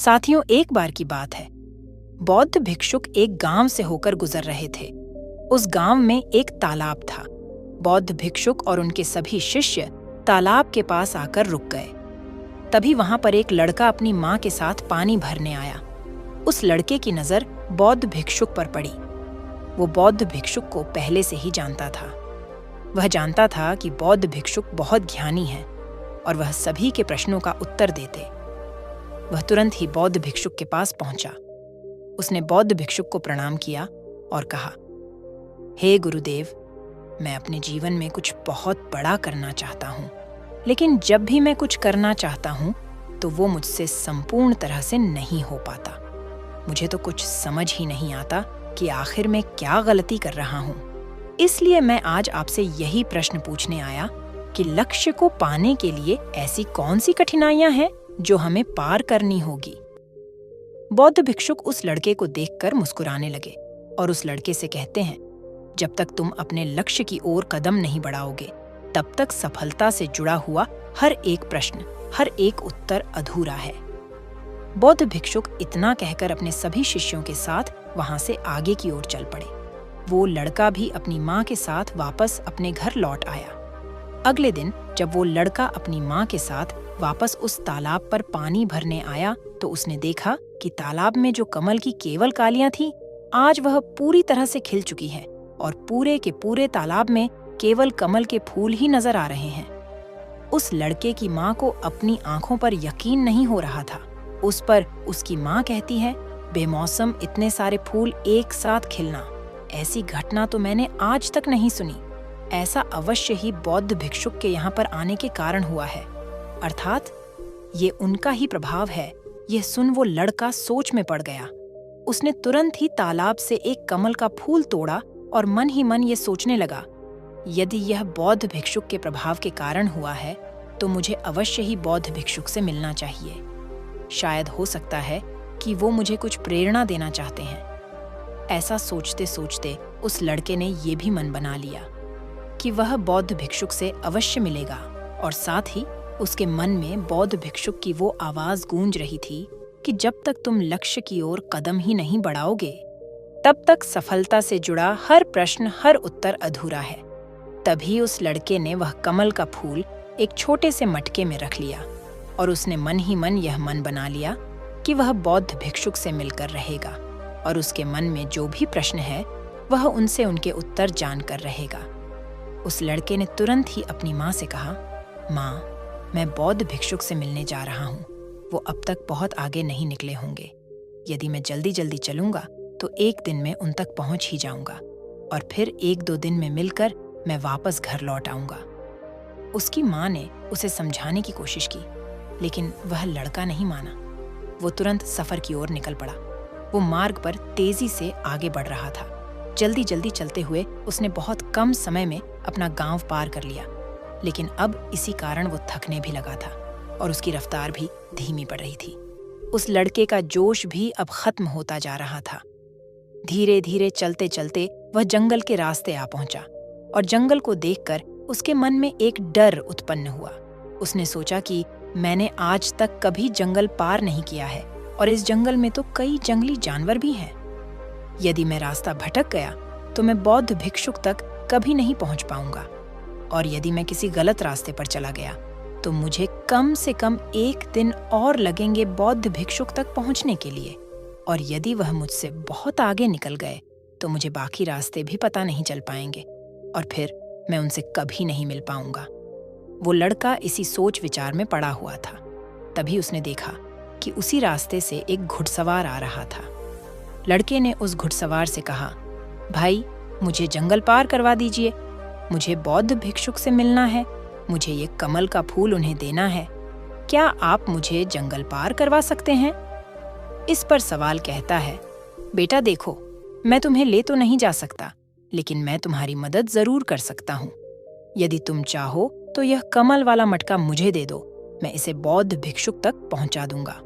साथियों, एक बार की बात है। बौद्ध भिक्षुक एक गांव से होकर गुजर रहे थे। उस गांव में एक तालाब था। बौद्ध भिक्षुक और उनके सभी शिष्य तालाब के पास आकर रुक गए। तभी वहां पर एक लड़का अपनी मां के साथ पानी भरने आया। उस लड़के की नजर बौद्ध भिक्षुक पर पड़ी। वो बौद्ध भिक्षुक को पहले से ही जानता था। वह जानता था कि बौद्ध भिक्षुक बहुत ज्ञानी है और वह सभी के प्रश्नों का उत्तर देते। वह तुरंत ही बौद्ध भिक्षुक के पास पहुंचा। उसने बौद्ध भिक्षुक को प्रणाम किया और कहा, हे गुरुदेव, मैं अपने जीवन में कुछ बहुत बड़ा करना चाहता हूँ, लेकिन जब भी मैं कुछ करना चाहता हूँ तो वो मुझसे संपूर्ण तरह से नहीं हो पाता। मुझे तो कुछ समझ ही नहीं आता कि आखिर मैं क्या गलती कर रहा हूँ। इसलिए मैं आज आपसे यही प्रश्न पूछने आया कि लक्ष्य को पाने के लिए ऐसी कौन सी कठिनाइयां हैं जो हमें पार करनी होगी। बौद्ध भिक्षुक उस लड़के को देखकर मुस्कुराने लगे और उस लड़के से कहते हैं, जब तक तुम अपने लक्ष्य की ओर कदम नहीं बढ़ाओगे, तब तक सफलता से जुड़ा हुआ हर एक प्रश्न, हर एक उत्तर अधूरा है। बौद्ध भिक्षुक इतना कहकर अपने सभी शिष्यों के साथ वहां से आगे की ओर चल पड़े। वो लड़का भी अपनी मां के साथ वापस अपने घर लौट आया। अगले दिन जब वो लड़का अपनी मां के साथ वापस उस तालाब पर पानी भरने आया तो उसने देखा कि तालाब में जो कमल की केवल कालियां थीं, आज वह पूरी तरह से खिल चुकी है और पूरे के पूरे तालाब में केवल कमल के फूल ही नजर आ रहे हैं। उस लड़के की मां को अपनी आंखों पर यकीन नहीं हो रहा था। उस पर उसकी मां कहती है, बेमौसम इतने सारे फूल एक साथ खिलना, ऐसी घटना तो मैंने आज तक नहीं सुनी। ऐसा अवश्य ही बौद्ध भिक्षुक के यहाँ पर आने के कारण हुआ है, अर्थात ये उनका ही प्रभाव है। यह सुन वो लड़का सोच में पड़ गया। उसने तुरंत ही तालाब से एक कमल का फूल तोड़ा और मन ही मन ये सोचने लगा, यदि यह बौद्ध भिक्षुक के प्रभाव के कारण हुआ है तो मुझे अवश्य ही बौद्ध भिक्षुक से मिलना चाहिए। शायद हो सकता है कि वो मुझे कुछ प्रेरणा देना चाहते हैं। ऐसा सोचते सोचते उस लड़के ने ये भी मन बना लिया कि वह बौद्ध भिक्षुक से अवश्य मिलेगा, और साथ ही उसके मन में बौद्ध भिक्षुक की वो आवाज गूंज रही थी कि जब तक तुम लक्ष्य की ओर कदम ही नहीं बढ़ाओगे, तब तक सफलता से जुड़ा हर प्रश्न, हर उत्तर अधूरा है। तभी उस लड़के ने वह कमल का फूल एक छोटे से मटके में रख लिया और उसने मन ही मन यह मन बना लिया कि वह बौद्ध भिक्षुक से मिलकर रहेगा और उसके मन में जो भी प्रश्न है वह उनसे उनके उत्तर जानकर रहेगा। उस लड़के ने तुरंत ही अपनी माँ से कहा, माँ, मैं बौद्ध भिक्षुक से मिलने जा रहा हूँ। वो अब तक बहुत आगे नहीं निकले होंगे। यदि मैं जल्दी जल्दी चलूंगा तो एक दिन में उन तक पहुंच ही जाऊंगा और फिर एक दो दिन में मिलकर मैं वापस घर लौट आऊंगा। उसकी माँ ने उसे समझाने की कोशिश की, लेकिन वह लड़का नहीं माना। वो तुरंत सफर की ओर निकल पड़ा। वो मार्ग पर तेजी से आगे बढ़ रहा था। जल्दी जल्दी चलते हुए उसने बहुत कम समय में अपना गांव पार कर लिया, लेकिन अब इसी कारण वो थकने भी लगा था और उसकी रफ्तार भी धीमी पड़ रही थी। उस लड़के का जोश भी अब खत्म होता जा रहा था। धीरे धीरे चलते चलते वह जंगल के रास्ते आ पहुंचा और जंगल को देखकर उसके मन में एक डर उत्पन्न हुआ। उसने सोचा कि मैंने आज तक कभी जंगल पार नहीं किया है और इस जंगल में तो कई जंगली जानवर भी हैं। यदि मैं रास्ता भटक गया तो मैं बौद्ध भिक्षुक तक कभी नहीं पहुंच पाऊंगा, और यदि मैं किसी गलत रास्ते पर चला गया तो मुझे कम से कम एक दिन और लगेंगे बौद्ध भिक्षुक तक पहुंचने के लिए, और यदि वह मुझसे बहुत आगे निकल गए तो मुझे बाकी रास्ते भी पता नहीं चल पाएंगे और फिर मैं उनसे कभी नहीं मिल पाऊंगा। वो लड़का इसी सोच विचार में पड़ा हुआ था। तभी उसने देखा कि उसी रास्ते से एक घुड़सवार आ रहा था। लड़के ने उस घुड़सवार से कहा, भाई, मुझे जंगल पार करवा दीजिए। मुझे बौद्ध भिक्षुक से मिलना है। मुझे ये कमल का फूल उन्हें देना है। क्या आप मुझे जंगल पार करवा सकते हैं? इस पर सवाल कहता है, बेटा देखो, मैं तुम्हें ले तो नहीं जा सकता, लेकिन मैं तुम्हारी मदद जरूर कर सकता हूँ। यदि तुम चाहो तो यह कमल वाला मटका मुझे दे दो, मैं इसे बौद्ध भिक्षुक तक पहुंचा दूंगा।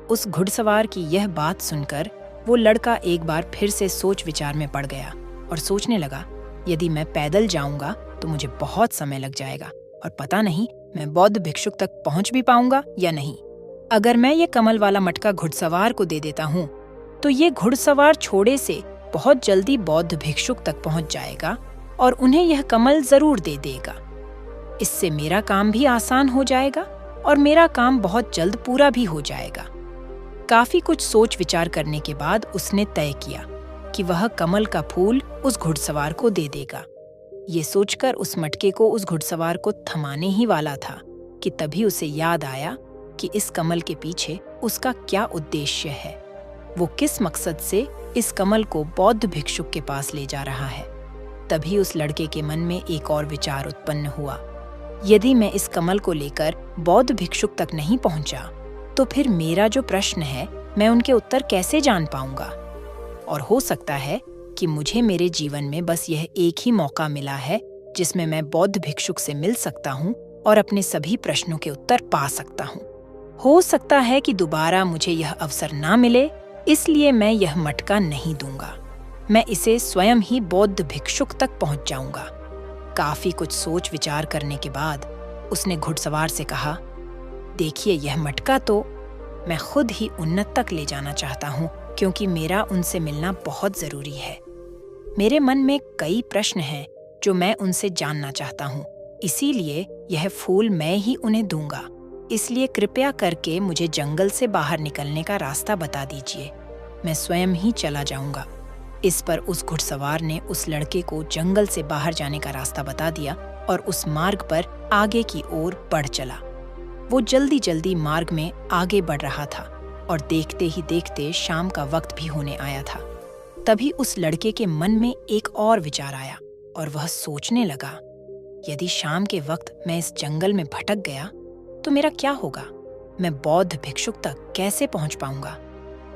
उस घुड़सवार की यह बात सुनकर वो लड़का एक बार फिर से सोच विचार में पड़ गया और सोचने लगा, यदि मैं पैदल जाऊंगा तो मुझे बहुत समय लग जाएगा और पता नहीं मैं बौद्ध भिक्षुक तक पहुंच भी पाऊंगा या नहीं। अगर मैं ये कमल वाला मटका घुड़सवार को दे देता हूँ तो ये घुड़सवार छोड़े से बहुत जल्दी बौद्ध भिक्षुक तक पहुंच जाएगा और उन्हें यह कमल जरूर दे देगा। इससे मेरा काम भी आसान हो जाएगा और मेरा काम बहुत जल्द पूरा भी हो जाएगा। काफी कुछ सोच विचार करने के बाद उसने तय किया कि वह कमल का फूल उस घुड़सवार को दे देगा। ये सोचकर उस मटके को उस घुड़सवार को थमाने ही वाला था कि तभी उसे याद आया कि इस कमल के पीछे उसका क्या उद्देश्य है। वो किस मकसद से इस कमल को बौद्ध भिक्षुक के पास ले जा रहा है। तभी उस लड़के के मन में एक और विचार उत्पन्न हुआ। यदि मैं इस कमल को लेकर बौद्ध भिक्षुक तक नहीं पहुंचा तो फिर मेरा जो प्रश्न है मैं उनके उत्तर कैसे जान पाऊंगा। और हो सकता है कि मुझे मेरे जीवन में बस यह एक ही मौका मिला है जिसमें मैं बौद्ध भिक्षुक से मिल सकता हूँ और अपने सभी प्रश्नों के उत्तर पा सकता हूँ। हो सकता है कि दोबारा मुझे यह अवसर ना मिले, इसलिए मैं यह मटका नहीं दूंगा। मैं इसे स्वयं ही बौद्ध भिक्षुक तक पहुंच जाऊंगा। काफी कुछ सोच विचार करने के बाद उसने घुड़सवार से कहा, देखिए यह मटका तो मैं खुद ही उन्नत तक ले जाना चाहता हूँ क्योंकि मेरा उनसे मिलना बहुत जरूरी है। मेरे मन में कई प्रश्न हैं जो मैं उनसे जानना चाहता हूँ, इसीलिए यह फूल मैं ही उन्हें दूंगा। इसलिए कृपया करके मुझे जंगल से बाहर निकलने का रास्ता बता दीजिए, मैं स्वयं ही चला जाऊंगा। इस पर उस घुड़सवार ने उस लड़के को जंगल से बाहर जाने का रास्ता बता दिया और उस मार्ग पर आगे की ओर बढ़ चला। वो जल्दी जल्दी मार्ग में आगे बढ़ रहा था और देखते ही देखते शाम का वक्त भी होने आया था। तभी उस लड़के के मन में एक और विचार आया और वह सोचने लगा, यदि शाम के वक्त मैं इस जंगल में भटक गया तो मेरा क्या होगा? मैं बौद्ध भिक्षुक तक कैसे पहुंच पाऊंगा?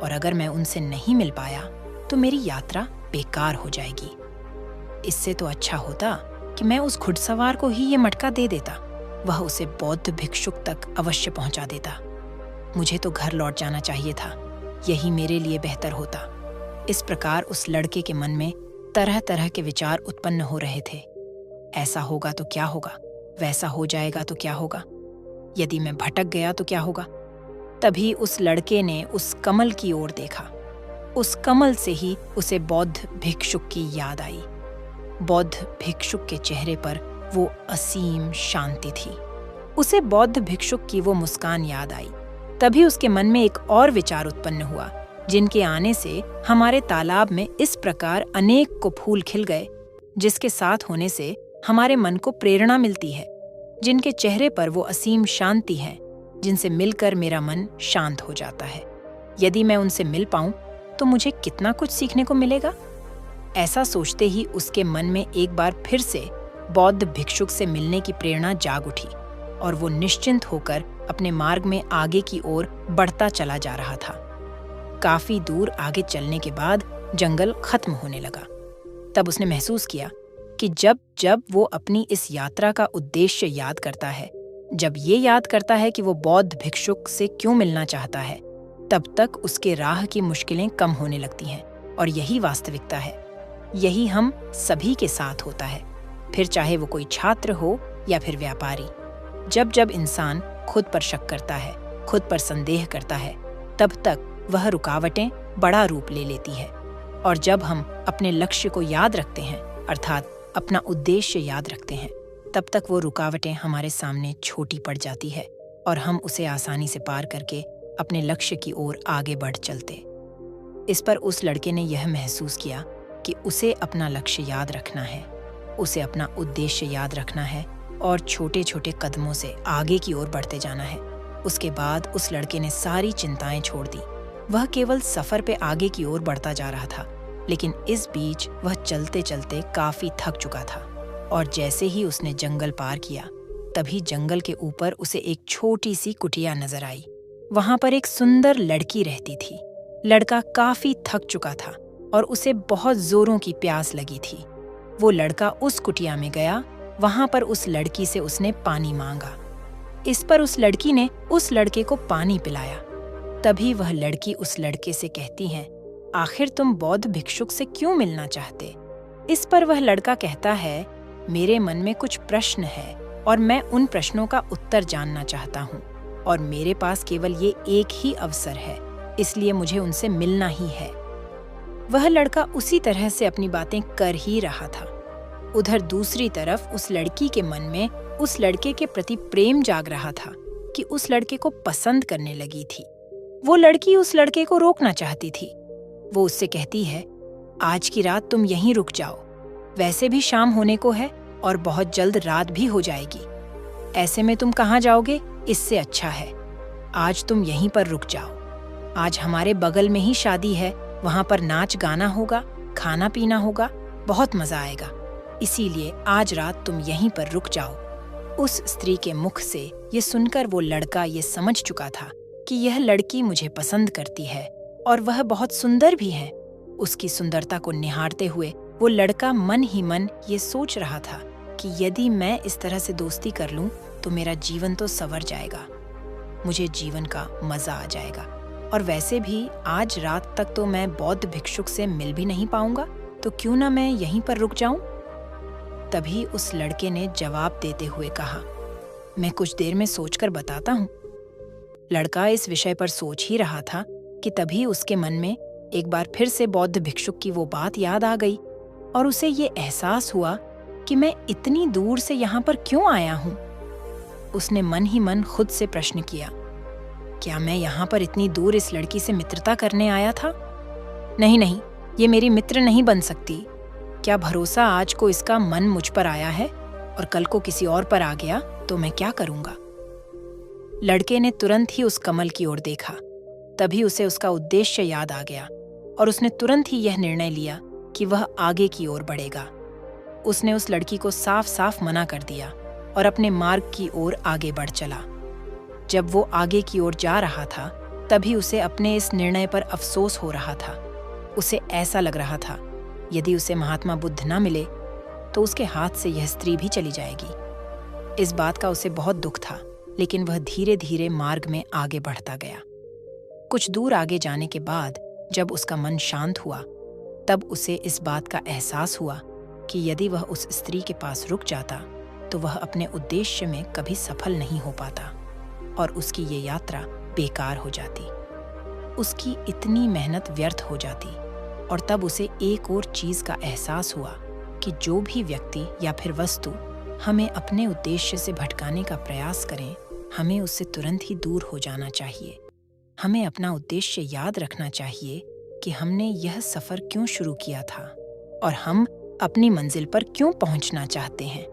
और अगर मैं उनसे नहीं मिल पाया तो मेरी यात्रा बेकार हो जाएगी। इससे तो अच्छा होता कि मैं उस घुड़सवार को ही ये मटका दे देता, वह उसे बौद्ध भिक्षुक तक अवश्य पहुंचा देता। मुझे तो घर लौट जाना चाहिए था, यही मेरे लिए बेहतर होता। इस प्रकार उस लड़के के मन में तरह तरह के विचार उत्पन्न हो रहे थे। ऐसा होगा तो क्या होगा, वैसा हो जाएगा तो क्या होगा, यदि मैं भटक गया तो क्या होगा। तभी उस लड़के ने उस कमल की ओर देखा। उस कमल से ही उसे बौद्ध भिक्षुक की याद आई। बौद्ध भिक्षुक के चेहरे पर वो असीम शांति थी। उसे बौद्ध भिक्षुक की वो मुस्कान याद आई। तभी उसके मन में एक और विचार उत्पन्न हुआ, जिनके आने से हमारे तालाब में इस प्रकार अनेक को फूल खिल गए, जिसके साथ होने से हमारे मन को प्रेरणा मिलती है, जिनके चेहरे पर वो असीम शांति है, जिनसे मिलकर मेरा मन शांत हो जाता है। यदि मैं उनसे मिल पाऊं तो मुझे कितना कुछ सीखने को मिलेगा। ऐसा सोचते ही उसके मन में एक बार फिर से बौद्ध भिक्षुक से मिलने की प्रेरणा जाग उठी और वो निश्चिंत होकर अपने मार्ग में आगे की ओर बढ़ता चला जा रहा था। काफी दूर आगे चलने के बाद जंगल खत्म होने लगा। तब उसने महसूस किया कि जब जब वो अपनी इस यात्रा का उद्देश्य याद करता है, जब ये याद करता है कि वो बौद्ध भिक्षुक से क्यों मिलना चाहता है, तब तक उसके राह की मुश्किलें कम होने लगती हैं। और यही वास्तविकता है, यही हम सभी के साथ होता है, फिर चाहे वो कोई छात्र हो या फिर व्यापारी। जब जब इंसान खुद पर शक करता है, खुद पर संदेह करता है, तब तक वह रुकावटें बड़ा रूप ले लेती है। और जब हम अपने लक्ष्य को याद रखते हैं, अर्थात अपना उद्देश्य याद रखते हैं, तब तक वो रुकावटें हमारे सामने छोटी पड़ जाती है और हम उसे आसानी से पार करके अपने लक्ष्य की ओर आगे बढ़ चलते। इस पर उस लड़के ने यह महसूस किया कि उसे अपना लक्ष्य याद रखना है, उसे अपना उद्देश्य याद रखना है और छोटे छोटे कदमों से आगे की ओर बढ़ते जाना है। उसके बाद उस लड़के ने सारी चिंताएं छोड़ दी। वह केवल सफर पे आगे की ओर बढ़ता जा रहा था, लेकिन इस बीच वह चलते चलते काफी थक चुका था। और जैसे ही उसने जंगल पार किया, तभी जंगल के ऊपर उसे एक छोटी सी कुटिया नजर आई। वहां पर एक सुंदर लड़की रहती थी। लड़का काफी थक चुका था और उसे बहुत जोरों की प्यास लगी थी। वो लड़का उस कुटिया में गया। वहां पर उस लड़की से उसने पानी मांगा। इस पर उस लड़की ने उस लड़के को पानी पिलाया। तभी वह लड़की उस लड़के से कहती है, आखिर तुम बौद्ध भिक्षुक से क्यों मिलना चाहते? इस पर वह लड़का कहता है, मेरे मन में कुछ प्रश्न है और मैं उन प्रश्नों का उत्तर जानना चाहता हूँ। और मेरे पास केवल ये एक ही अवसर है, इसलिए मुझे उनसे मिलना ही है। वह लड़का उसी तरह से अपनी बातें कर ही रहा था। उधर दूसरी तरफ उस लड़की के मन में उस लड़के के प्रति प्रेम जाग रहा था कि उस लड़के को पसंद करने लगी थी। वो लड़की उस लड़के को रोकना चाहती थी। वो उससे कहती है, आज की रात तुम यहीं रुक जाओ, वैसे भी शाम होने को है और बहुत जल्द रात भी हो जाएगी। ऐसे में तुम कहाँ जाओगे? इससे अच्छा है आज तुम यहीं पर रुक जाओ। आज हमारे बगल में ही शादी है, वहां पर नाच गाना होगा, खाना पीना होगा, बहुत मजा आएगा। इसीलिए आज रात तुम यहीं पर रुक जाओ। उस स्त्री के मुख से ये सुनकर वो लड़का ये समझ चुका था कि यह लड़की मुझे पसंद करती है और वह बहुत सुंदर भी है। उसकी सुंदरता को निहारते हुए वो लड़का मन ही मन ये सोच रहा था कि यदि मैं इस तरह से दोस्ती कर लूं तो मेरा जीवन तो संवर जाएगा, मुझे जीवन का मजा आ जाएगा। और वैसे भी आज रात तक तो मैं बौद्ध भिक्षुक से मिल भी नहीं पाऊंगा, तो क्यों ना मैं यहीं पर रुक जाऊं। तभी उस लड़के ने जवाब देते हुए कहा, मैं कुछ देर में सोचकर बताता हूं। लड़का इस विषय पर सोच ही रहा था कि तभी उसके मन में एक बार फिर से बौद्ध भिक्षुक की वो बात याद आ गई और उसे ये एहसास हुआ कि मैं इतनी दूर से यहाँ पर क्यों आया हूँ। उसने मन ही मन खुद से प्रश्न किया, क्या मैं यहाँ पर इतनी दूर इस लड़की से मित्रता करने आया था? नहीं नहीं, ये मेरी मित्र नहीं बन सकती। क्या भरोसा आज को इसका मन मुझ पर आया है और कल को किसी और पर आ गया तो मैं क्या करूँगा। लड़के ने तुरंत ही उस कमल की ओर देखा। तभी उसे उसका उद्देश्य याद आ गया और उसने तुरंत ही यह निर्णय लिया कि वह आगे की ओर बढ़ेगा। उसने उस लड़की को साफ साफ मना कर दिया और अपने मार्ग की ओर आगे बढ़ चला। जब वो आगे की ओर जा रहा था तभी उसे अपने इस निर्णय पर अफसोस हो रहा था। उसे ऐसा लग रहा था यदि उसे महात्मा बुद्ध न मिले तो उसके हाथ से यह स्त्री भी चली जाएगी। इस बात का उसे बहुत दुख था, लेकिन वह धीरे धीरे मार्ग में आगे बढ़ता गया। कुछ दूर आगे जाने के बाद जब उसका मन शांत हुआ तब उसे इस बात का एहसास हुआ कि यदि वह उस स्त्री के पास रुक जाता तो वह अपने उद्देश्य में कभी सफल नहीं हो पाता और उसकी ये यात्रा बेकार हो जाती, उसकी इतनी मेहनत व्यर्थ हो जाती। और तब उसे एक और चीज का एहसास हुआ कि जो भी व्यक्ति या फिर वस्तु हमें अपने उद्देश्य से भटकाने का प्रयास करें, हमें उससे तुरंत ही दूर हो जाना चाहिए। हमें अपना उद्देश्य याद रखना चाहिए कि हमने यह सफर क्यों शुरू किया था और हम अपनी मंजिल पर क्यों पहुंचना चाहते हैं।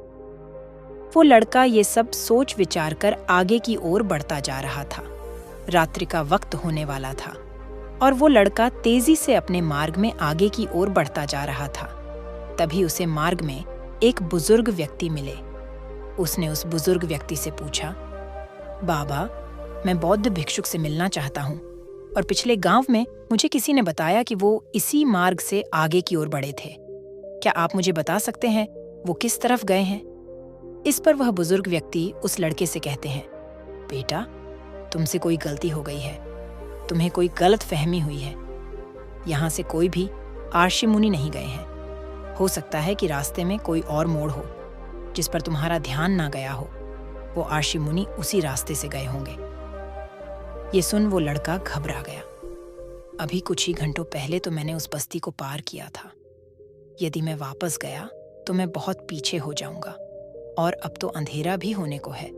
वो लड़का ये सब सोच विचार कर आगे की ओर बढ़ता जा रहा था। रात्रि का वक्त होने वाला था और वो लड़का तेजी से अपने मार्ग में आगे की ओर बढ़ता जा रहा था। तभी उसे मार्ग में एक बुजुर्ग व्यक्ति मिले। उसने उस बुजुर्ग व्यक्ति से पूछा, बाबा, मैं बौद्ध भिक्षुक से मिलना चाहता हूँ और पिछले गांव में मुझे किसी ने बताया कि वो इसी मार्ग से आगे की ओर बढ़े थे। क्या आप मुझे बता सकते हैं वो किस तरफ गए हैं? इस पर वह बुजुर्ग व्यक्ति उस लड़के से कहते हैं, बेटा, तुमसे कोई गलती हो गई है, तुम्हें कोई गलत फहमी हुई है। यहाँ से कोई भी आर्षि मुनि नहीं गए हैं। हो सकता है कि रास्ते में कोई और मोड़ हो जिस पर तुम्हारा ध्यान ना गया हो। वो आर्षि मुनि उसी रास्ते से गए होंगे। ये सुन वो लड़का घबरा गया। अभी कुछ ही घंटों पहले तो मैंने उस बस्ती को पार किया था। यदि मैं वापस गया तो मैं बहुत पीछे हो जाऊंगा और अब तो अंधेरा भी होने को है।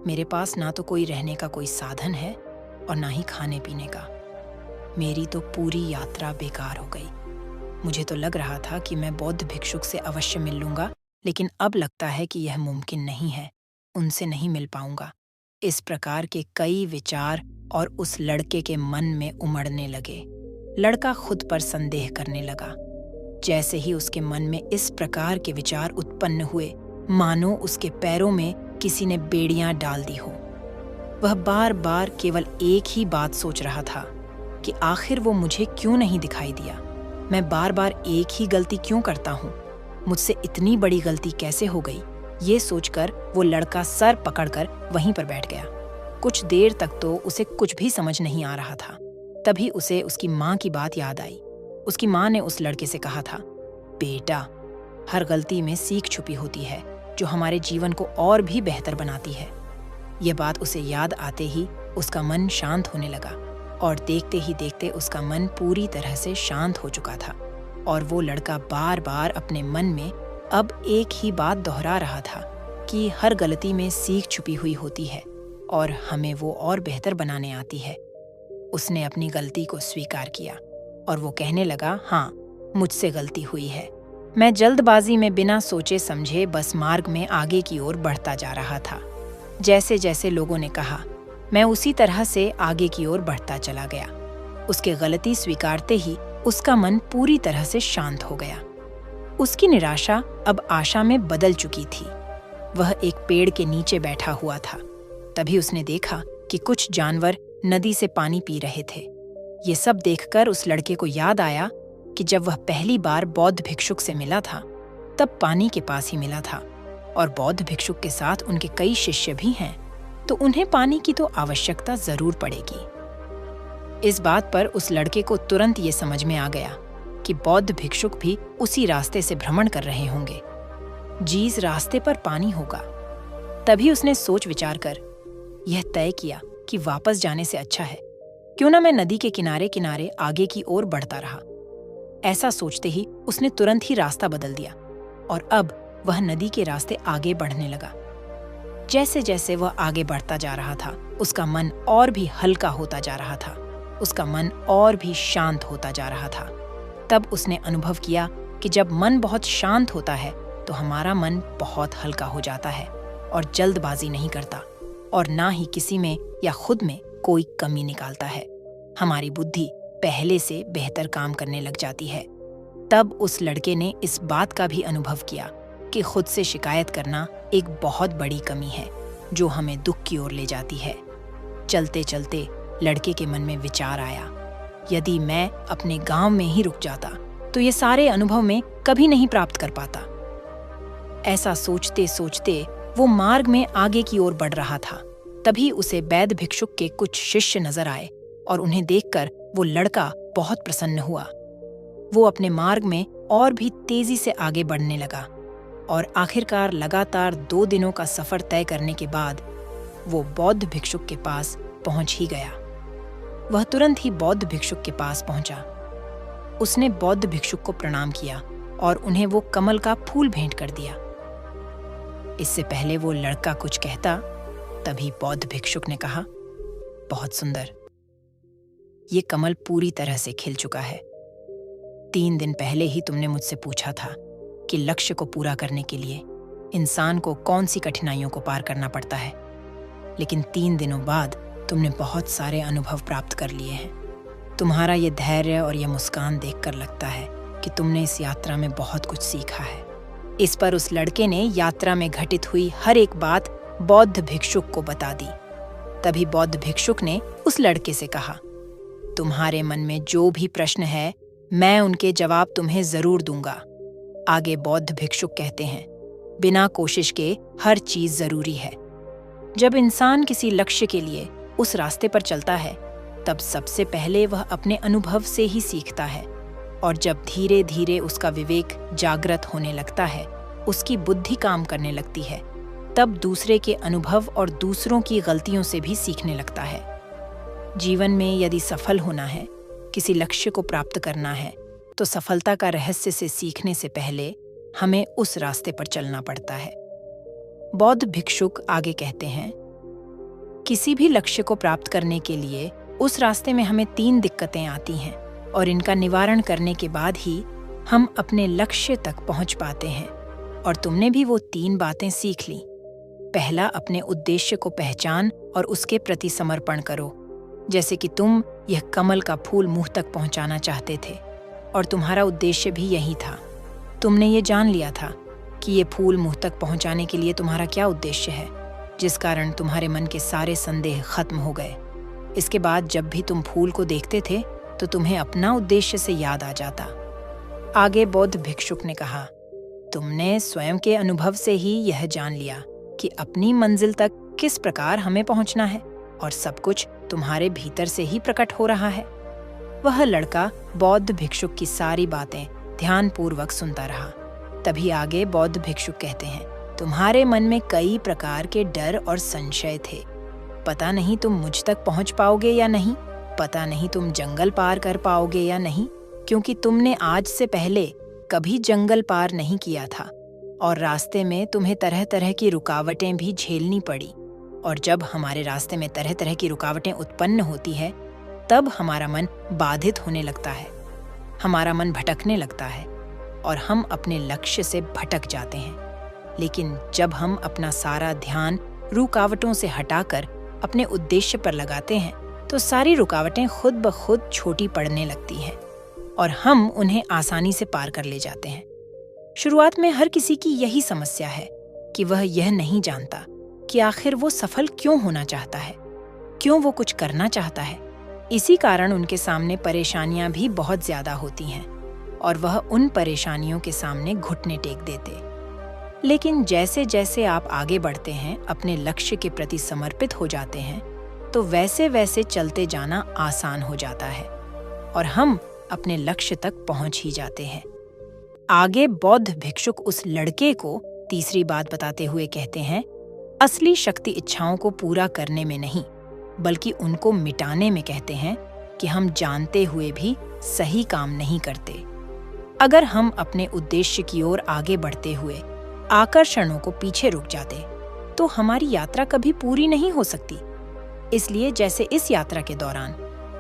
मेरे पास ना तो कोई रहने का कोई साधन है और ना ही खाने पीने का। मेरी तो पूरी यात्रा बेकार हो गई। मुझे तो लग रहा था कि मैं बौद्ध भिक्षुक से अवश्य मिल लूंगा, लेकिन अब लगता है कि यह मुमकिन नहीं है, उनसे नहीं मिल पाऊंगा। इस प्रकार के कई विचार और उस लड़के के मन में उमड़ने लगे। लड़का खुद पर संदेह करने लगा। जैसे ही उसके मन में इस प्रकार के विचार उत्पन्न हुए, मानो उसके पैरों में किसी ने बेड़ियां डाल दी हो। वह बार बार केवल एक ही बात सोच रहा था कि आखिर वो मुझे क्यों नहीं दिखाई दिया। मैं बार बार एक ही गलती क्यों करता हूँ? मुझसे इतनी बड़ी गलती कैसे हो गई? ये सोचकर वो लड़का सर पकड़कर वहीं पर बैठ गया। कुछ देर तक तो उसे कुछ भी समझ नहीं आ रहा था। तभी उसे उसकी माँ की बात याद आई। उसकी माँ ने उस लड़के से कहा था, बेटा, हर गलती में सीख छुपी होती है जो हमारे जीवन को और भी बेहतर बनाती है। ये बात उसे याद आते ही उसका मन शांत होने लगा और देखते ही देखते उसका मन पूरी तरह से शांत हो चुका था। और वो लड़का बार बार अपने मन में अब एक ही बात दोहरा रहा था कि हर गलती में सीख छुपी हुई होती है और हमें वो और बेहतर बनाने आती है। उसने अपनी गलती को स्वीकार किया और वो कहने लगा, हाँ, मुझसे गलती हुई है। मैं जल्दबाजी में बिना सोचे समझे बस मार्ग में आगे की ओर बढ़ता जा रहा था। जैसे जैसे लोगों ने कहा, मैं उसी तरह से आगे की ओर बढ़ता चला गया। उसके गलती स्वीकारते ही उसका मन पूरी तरह से शांत हो गया। उसकी निराशा अब आशा में बदल चुकी थी। वह एक पेड़ के नीचे बैठा हुआ था। तभी उसने देखा कि कुछ जानवर नदी से पानी पी रहे थे। ये सब देखकर उस लड़के को याद आया कि जब वह पहली बार बौद्ध भिक्षुक से मिला था तब पानी के पास ही मिला था और बौद्ध भिक्षुक के साथ उनके कई शिष्य भी हैं, तो उन्हें पानी की तो आवश्यकता जरूर पड़ेगी। इस बात पर उस लड़के को तुरंत ये समझ में आ गया कि बौद्ध भिक्षुक भी उसी रास्ते से भ्रमण कर रहे होंगे। जिस रास्ते पर पानी होगा। तभी उसने सोच विचार कर यह तय किया कि वापस जाने से अच्छा है क्यों ना मैं नदी के किनारे किनारे आगे की ओर बढ़ता रहा। ऐसा सोचते ही उसने तुरंत ही रास्ता बदल दिया और अब वह नदी के रास्ते आगे बढ़ने लगा। जैसे जैसे वह आगे बढ़ता जा रहा था उसका मन और भी हल्का होता जा रहा था, उसका मन और भी शांत होता जा रहा था। तब उसने अनुभव किया कि जब मन बहुत शांत होता है तो हमारा मन बहुत हल्का हो जाता है और जल्दबाजी नहीं करता और ना ही किसी में या खुद में कोई कमी निकालता है। हमारी बुद्धि पहले से बेहतर काम करने लग जाती है। तब उस लड़के ने इस बात का भी अनुभव किया कि खुद से शिकायत करना एक बहुत बड़ी कमी है जो हमें दुख की ओर ले जाती है। चलते चलते लड़के के मन में विचार आया, यदि मैं अपने गांव में ही रुक जाता तो ये सारे अनुभव में कभी नहीं प्राप्त कर पाता। ऐसा सोचते सोचते वो मार्ग में आगे की ओर बढ़ रहा था। तभी उसे बैध भिक्षुक के कुछ शिष्य नजर आए और उन्हें देखकर वो लड़का बहुत प्रसन्न हुआ। वो अपने मार्ग में और भी तेजी से आगे बढ़ने लगा और आखिरकार लगातार 2 दिनों का सफर तय करने के बाद वो बौद्ध भिक्षुक के पास पहुंच ही गया। वह तुरंत ही बौद्ध भिक्षुक के पास पहुंचा। उसने बौद्ध भिक्षुक को प्रणाम किया और उन्हें वो कमल का फूल भेंट कर दिया। इससे पहले वो लड़का कुछ कहता, तभी बौद्ध भिक्षुक ने कहा, बहुत सुंदर, ये कमल पूरी तरह से खिल चुका है। 3 दिन पहले ही तुमने मुझसे पूछा था कि लक्ष्य को पूरा करने के लिए इंसान को कौन सी कठिनाइयों को पार करना पड़ता है, लेकिन 3 दिनों बाद तुमने बहुत सारे अनुभव प्राप्त कर लिए हैं। तुम्हारा ये धैर्य और ये मुस्कान देखकर लगता है कि तुमने इस यात्रा में बहुत कुछ सीखा है। इस पर उस लड़के ने यात्रा में घटित हुई हर एक बात बौद्ध भिक्षुक को बता दी। तभी बौद्ध भिक्षुक ने उस लड़के से कहा, तुम्हारे मन में जो भी प्रश्न है मैं उनके जवाब तुम्हें जरूर दूंगा। आगे बौद्ध भिक्षुक कहते हैं, बिना कोशिश के हर चीज जरूरी है। जब इंसान किसी लक्ष्य के लिए उस रास्ते पर चलता है तब सबसे पहले वह अपने अनुभव से ही सीखता है और जब धीरे धीरे उसका विवेक जागृत होने लगता है, उसकी बुद्धि काम करने लगती है, तब दूसरे के अनुभव और दूसरों की गलतियों से भी सीखने लगता है। जीवन में यदि सफल होना है, किसी लक्ष्य को प्राप्त करना है, तो सफलता का रहस्य से सीखने से पहले हमें उस रास्ते पर चलना पड़ता है। बौद्ध भिक्षुक आगे कहते हैं, किसी भी लक्ष्य को प्राप्त करने के लिए उस रास्ते में हमें 3 दिक्कतें आती हैं और इनका निवारण करने के बाद ही हम अपने लक्ष्य तक पहुंच पाते हैं। और तुमने भी वो 3 बातें सीख ली। पहला, अपने उद्देश्य को पहचान और उसके प्रति समर्पण करो। जैसे कि तुम यह कमल का फूल मुंह तक पहुंचाना चाहते थे और तुम्हारा उद्देश्य भी यही था। तुमने ये जान लिया था कि ये फूल मुंह तक पहुंचाने के लिए तुम्हारा क्या उद्देश्य है, जिस कारण तुम्हारे मन के सारे संदेह खत्म हो गए। इसके बाद जब भी तुम फूल को देखते थे तो तुम्हें अपना उद्देश्य से याद आ जाता। आगे बौद्ध भिक्षुक ने कहा, तुमने स्वयं के अनुभव से ही यह जान लिया कि अपनी मंजिल तक किस प्रकार हमें पहुंचना है और सब कुछ तुम्हारे भीतर से ही प्रकट हो रहा है। वह लड़का बौद्ध भिक्षुक की सारी बातें ध्यानपूर्वक सुनता रहा। तभी आगे बौद्ध भिक्षुक कहते हैं, तुम्हारे मन में कई प्रकार के डर और संशय थे, पता नहीं तुम मुझ तक पहुंच पाओगे या नहीं, पता नहीं तुम जंगल पार कर पाओगे या नहीं, क्योंकि तुमने आज से पहले कभी जंगल पार नहीं किया था और रास्ते में तुम्हें तरह तरह की रुकावटें भी झेलनी पड़ी। और जब हमारे रास्ते में तरह तरह की रुकावटें उत्पन्न होती है, तब हमारा मन बाधित होने लगता है, हमारा मन भटकने लगता है और हम अपने लक्ष्य से भटक जाते हैं। लेकिन जब हम अपना सारा ध्यान रुकावटों से हटाकर अपने उद्देश्य पर लगाते हैं, तो सारी रुकावटें खुद ब खुद छोटी पड़ने लगती हैं और हम उन्हें आसानी से पार कर ले जाते हैं। शुरुआत में हर किसी की यही समस्या है कि वह यह नहीं जानता कि आखिर वो सफल क्यों होना चाहता है, क्यों वो कुछ करना चाहता है। इसी कारण उनके सामने परेशानियां भी बहुत ज्यादा होती हैं और वह उन परेशानियों के सामने घुटने टेक देते। लेकिन जैसे जैसे आप आगे बढ़ते हैं, अपने लक्ष्य के प्रति समर्पित हो जाते हैं, तो वैसे वैसे चलते जाना आसान हो जाता है और हम अपने लक्ष्य तक पहुंच ही जाते हैं। आगे बौद्ध भिक्षुक उस लड़के को तीसरी बात बताते हुए कहते हैं, असली शक्ति इच्छाओं को पूरा करने में नहीं, बल्कि उनको मिटाने में कहते हैं कि हम जानते हुए भी सही काम नहीं करते। अगर हम अपने उद्देश्य की ओर आगे बढ़ते हुए आकर्षणों को पीछे रुक जाते, तो हमारी यात्रा कभी पूरी नहीं हो सकती। इसलिए जैसे इस यात्रा के दौरान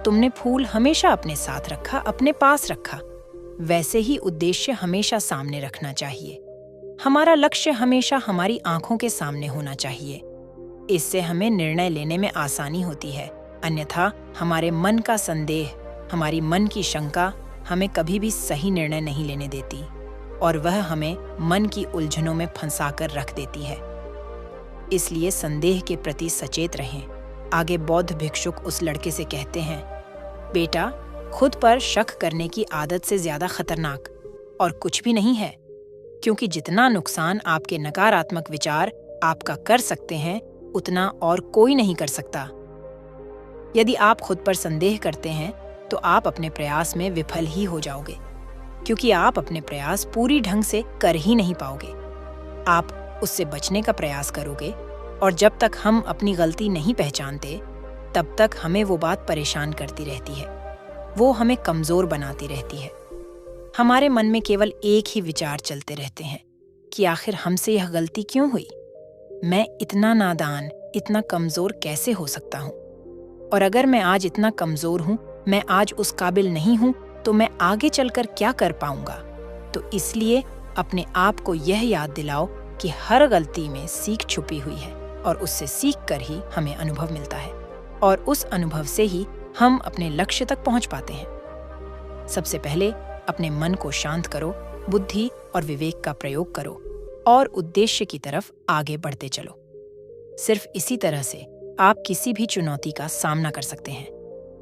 तुमने फूल हमेशा अपने साथ रखा, अपने पास रखा, वैसे ही उद्देश्य हमेशा सामने रखना चाहिए। हमारा लक्ष्य हमेशा हमारी आंखों के सामने होना चाहिए। इससे हमें निर्णय लेने में आसानी होती है। अन्यथा हमारे मन का संदेह, हमारी मन की शंका हमें कभी भी सही निर्णय नहीं लेने देती और वह हमें मन की उलझनों में फंसाकर रख देती है। इसलिए संदेह के प्रति सचेत रहें। आगे बौद्ध भिक्षुक उस लड़के से कहते हैं, बेटा, खुद पर शक करने की आदत से ज्यादा खतरनाक और कुछ भी नहीं है, क्योंकि जितना नुकसान आपके नकारात्मक विचार आपका कर सकते हैं, उतना और कोई नहीं कर सकता। यदि आप खुद पर संदेह करते हैं, तो आप अपने प्रयास में विफल ही हो जाओगे, क्योंकि आप अपने प्रयास पूरी ढंग से कर ही नहीं पाओगे। आप उससे बचने का प्रयास करोगे और जब तक हम अपनी गलती नहीं पहचानते, तब तक हमें वो बात परेशान करती रहती है, वो हमें कमजोर बनाती रहती है। हमारे मन में केवल एक ही विचार चलते रहते हैं कि आखिर हमसे यह गलती क्यों हुई, मैं इतना नादान, इतना कमजोर कैसे हो सकता हूँ, और अगर मैं आज इतना कमजोर हूँ, मैं आज उस काबिल नहीं हूँ, तो मैं आगे चलकर क्या कर पाऊंगा। तो इसलिए अपने आप को यह याद दिलाओ कि हर गलती में सीख छुपी हुई है और उससे सीख कर ही हमें अनुभव मिलता है और उस अनुभव से ही हम अपने लक्ष्य तक पहुंच पाते हैं। सबसे पहले अपने मन को शांत करो, बुद्धि और विवेक का प्रयोग करो और उद्देश्य की तरफ आगे बढ़ते चलो। सिर्फ इसी तरह से आप किसी भी चुनौती का सामना कर सकते हैं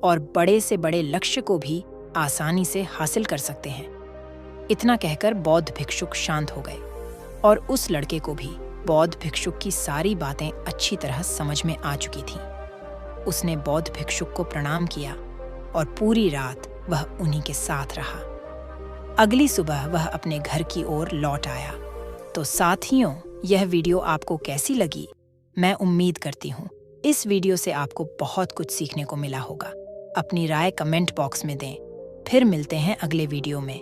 और बड़े से बड़े लक्ष्य को भी आसानी से हासिल कर सकते हैं। इतना कहकर बौद्ध भिक्षुक शांत हो गए और उस लड़के को भी बौद्ध भिक्षुक की सारी बातें अच्छी तरह समझ में आ चुकी थीं। उसने बौद्ध भिक्षुक को प्रणाम किया और पूरी रात वह उन्हीं के साथ रहा। अगली सुबह वह अपने घर की ओर लौट आया। तो साथियों, यह वीडियो आपको कैसी लगी? मैं उम्मीद करती हूँ इस वीडियो से आपको बहुत कुछ सीखने को मिला होगा। अपनी राय कमेंट बॉक्स में दें। फिर मिलते हैं अगले वीडियो में।